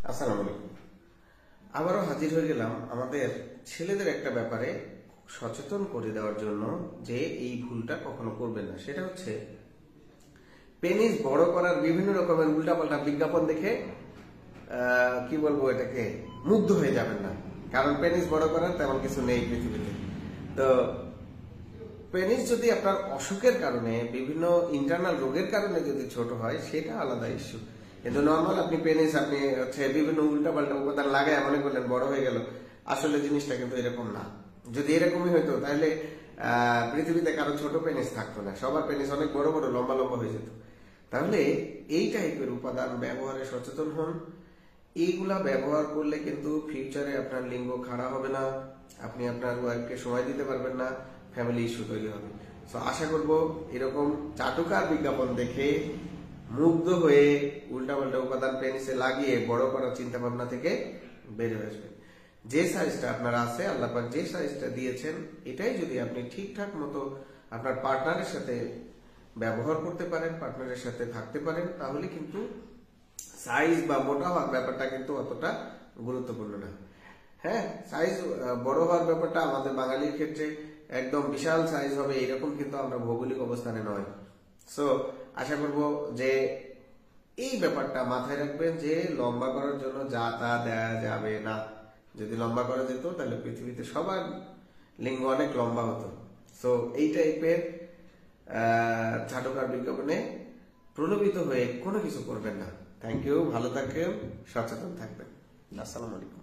আসসালামু আলাইকুম। আবারও হাজির হয়ে গেলাম আমাদের ছেলেদের একটা ব্যাপারে সচেতন করে দেওয়ার জন্য, যে এই ভুলটা কখনো করবেন না। সেটা হচ্ছে পেনিস বড় করার বিভিন্ন রকমের উল্টাপাল্টা বিজ্ঞাপন দেখে কি বলবো, এটাকে মুগ্ধ হয়ে যাবেন না। কারণ পেনিস বড় করার তেমন কিছু নেই পৃথিবীতে। তো পেনিস যদি আপনার অসুখের কারণে, বিভিন্ন ইন্টারনাল রোগের কারণে যদি ছোট হয়, সেটা আলাদা ইস্যু। কিন্তু নর্মাল আপনি পেনিস আপনি হচ্ছে বিভিন্ন উল্টাপাল্টা উপাদান লাগায় মনে করলেন বড় হয়ে গেল, আসলে জিনিসটা কিন্তু এরকম না। যদি এরকমই হইতো তাহলে পৃথিবীতে কারো ছোট পেনিস থাকতো না, সবার পেনিস অনেক বড় বড় লম্বা লম্বা হয়ে যেত। তাহলে এই টাইপের উপাদান ব্যবহারে সচেতন হন। এইগুলা ব্যবহার করলে কিন্তু ফিউচারে আপনার লিঙ্গ খাড়া হবে না, আপনি আপনার ওয়াইফকে সময় দিতে পারবেন না, ফ্যামিলি ইস্যু তৈরি হবে। তো আশা করব এরকম চাটুকার বিজ্ঞাপন দেখে মুগ্ধ হয়ে উল্টাপাল্টা উপাদান পেনিসে লাগিয়ে বড় করার চিন্তা ভাবনা থেকে বের হয়ে আসবেন। যে সাইজটা আপনার আছে, আল্লাহ পাক যে সাইজটা দিয়েছেন, এটাই যদি আপনি ঠিকঠাক মতো আপনার পার্টনারের সাথে ব্যবহার করতে পারেন, পার্টনারের সাথে থাকতে পারেন, তাহলে কিন্তু সাইজ বা মোটা হওয়ার ব্যাপারটা কিন্তু অতটা গুরুত্বপূর্ণ না। হ্যাঁ, সাইজ বড় হওয়ার ব্যাপারটা আমাদের বাঙালির ক্ষেত্রে একদম বিশাল সাইজ হবে এরকম কিন্তু আমরা ভৌগোলিক অবস্থানে নয়। সো আশা করব যে এই ব্যাপারটা মাথায় রাখবেন যে লম্বা করার জন্য যা তা দেয়া যাবে না। যদি লম্বা করা যেত তাহলে পৃথিবীতে সবার লিঙ্গ অনেক লম্বা হতো। সো এই টাইপের চাটুকার বিজ্ঞাপনে প্রলোভিত হয়ে কোনো কিছু করবেন না। থ্যাংক ইউ, ভালো থাকবেন, সচেতন থাকবেন। আসসালামু আলাইকুম।